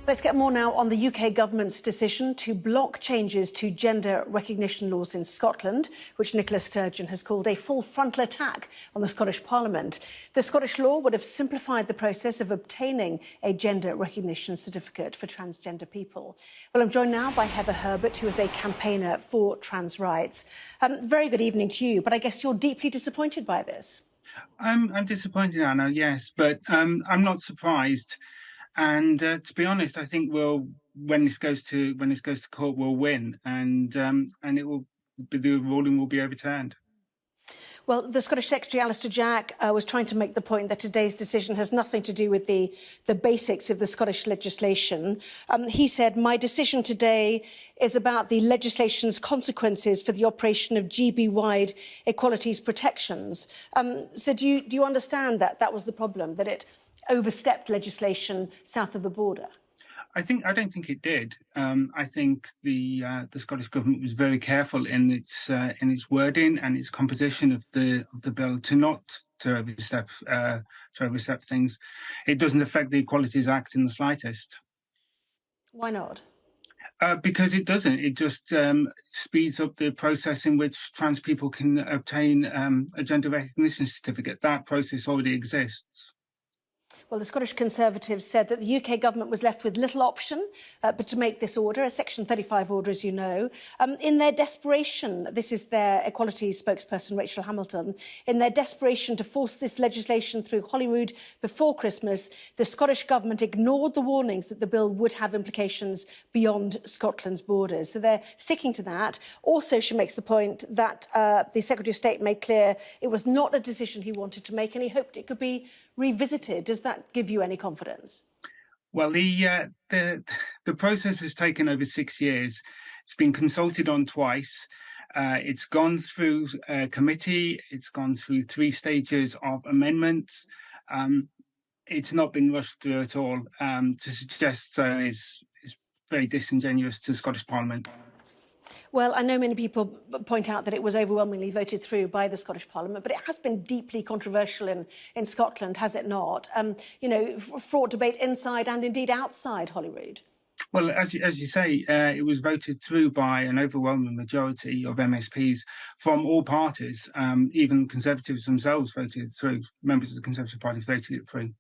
Let's get more now on the UK government's decision to block changes to gender recognition laws in Scotland, which Nicola Sturgeon has called a full frontal attack on the Scottish Parliament. The Scottish law would have simplified the process of obtaining a gender recognition certificate for transgender people. Well, I'm joined now by Heather Herbert, who is a campaigner for trans rights. Very good evening to you, but I guess you're deeply disappointed by this. I'm disappointed, Anna, yes, but I'm not surprised. And to be honest, I think when this goes to court, we'll win, and the ruling will be overturned. Well, the Scottish Secretary, Alistair Jack, was trying to make the point that today's decision has nothing to do with the basics of the Scottish legislation. He said, "My decision today is about the legislation's consequences for the operation of GB-wide equalities protections." So do you understand that that was the problem, that it overstepped legislation south of the border? I don't think it did. I think the Scottish Government was very careful in its wording and its composition of the bill to overstep things. It doesn't affect the Equalities Act in the slightest. Why not? Because it doesn't. It just speeds up the process in which trans people can obtain a gender recognition certificate. That process already exists. Well, the Scottish Conservatives said that the UK government was left with little option but to make this order, a Section 35 order, as you know. In their desperation, this is their equalities spokesperson, Rachel Hamilton, in their desperation to force this legislation through Holyrood before Christmas, the Scottish government ignored the warnings that the bill would have implications beyond Scotland's borders. So they're sticking to that. Also, she makes the point that the Secretary of State made clear it was not a decision he wanted to make and he hoped it could be revisited. Does that give you any confidence? Well, the process has taken over 6 years. It's been consulted on twice. It's gone through committee. It's gone through 3 stages of amendments. It's not been rushed through at all. To suggest so is very disingenuous to the Scottish Parliament. Well, I know many people point out that it was overwhelmingly voted through by the Scottish Parliament, but it has been deeply controversial in Scotland, has it not? Fraught debate inside and indeed outside Holyrood. Well, as you say, it was voted through by an overwhelming majority of MSPs from all parties. Even Conservatives themselves voted through. Members of the Conservative Party voted it through.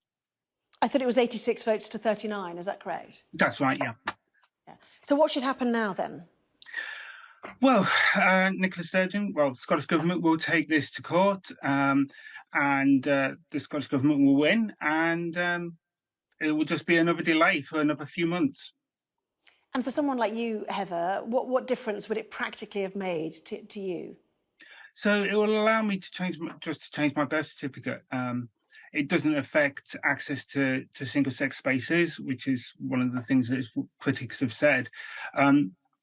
I thought it was 86 votes to 39. Is that correct? That's right, yeah. So what should happen now, then? Well, Nicola Sturgeon, the Scottish Government will take this to court and the Scottish Government will win, and it will just be another delay for another few months. And for someone like you, Heather, what difference would it practically have made to you? So it will allow me to change my birth certificate. It doesn't affect access to single-sex spaces, which is one of the things that critics have said.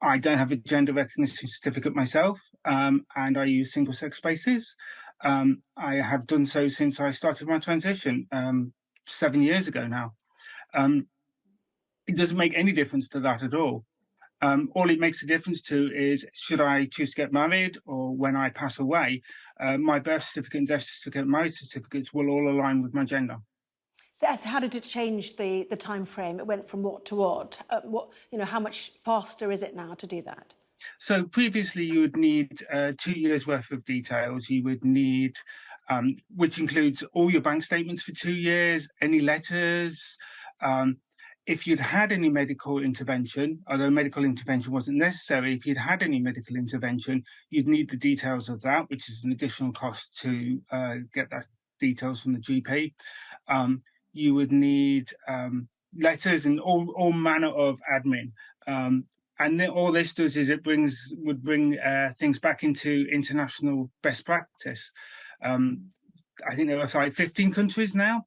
I don't have a gender recognition certificate myself, and I use single-sex spaces. I have done so since I started my transition 7 years ago now. It doesn't make any difference to that at all. All it makes a difference to is, should I choose to get married or when I pass away, my birth certificate and death certificate and marriage certificates will all align with my gender. So how did it change the time frame? It went from what to what? How much faster is it now to do that? So previously you would need 2 years worth of details. You would need, which includes all your bank statements for 2 years, any letters. If you'd had any medical intervention, although medical intervention wasn't necessary, if you'd had any medical intervention, you'd need the details of that, which is an additional cost to get that details from the GP. You would need letters and all manner of admin. And then all this does is would bring things back into international best practice. I think there are like 15 countries now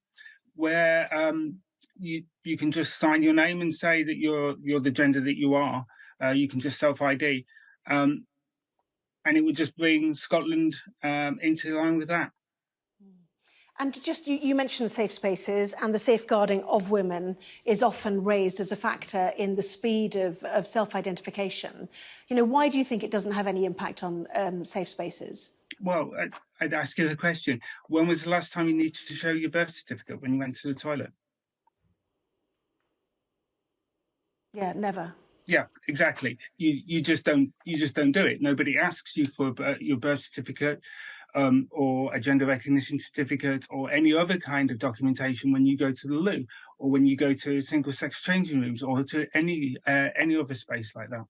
where you can just sign your name and say that you're the gender that you are. You can just self-ID. And it would just bring Scotland into line with that. And just, you mentioned safe spaces, and the safeguarding of women is often raised as a factor in the speed of self-identification. Why do you think it doesn't have any impact on safe spaces? Well, I'd ask you the question. When was the last time you needed to show your birth certificate when you went to the toilet? Yeah, never. Yeah, exactly. You just don't do it. Nobody asks you for your birth certificate, or a gender recognition certificate, or any other kind of documentation when you go to the loo, or when you go to single-sex changing rooms, or to any other space like that.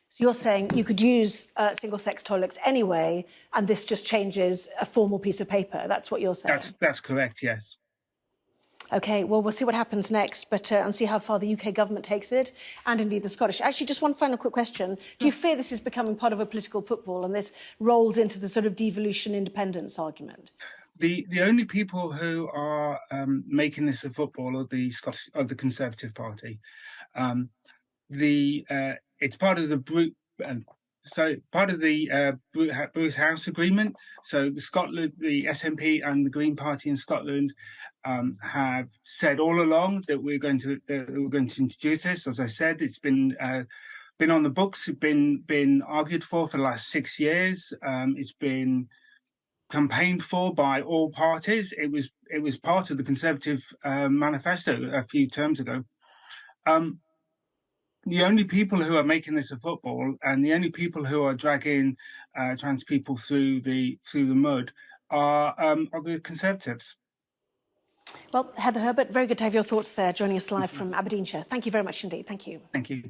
So you're saying you could use single-sex toilets anyway, and this just changes a formal piece of paper. That's what you're saying. That's correct. Yes. OK, well, we'll see what happens next, but and see how far the UK government takes it, and indeed the Scottish. Actually, just one final quick question. Do you fear this is becoming part of a political football and this rolls into the sort of devolution independence argument? The only people who are making this a football are the Scottish, or the Conservative Party. It's part of the Bruce House Agreement. So the SNP and the Green Party in Scotland have said all along that we're going to introduce this. As I said, it's been on the books, been argued for the last 6 years. It's been campaigned for by all parties. It was part of the Conservative manifesto a few terms ago. The only people who are making this a football, and the only people who are dragging trans people through the mud, are the Conservatives. Well, Heather Herbert, very good to have your thoughts there, joining us live from Aberdeenshire. Thank you very much indeed. Thank you. Thank you.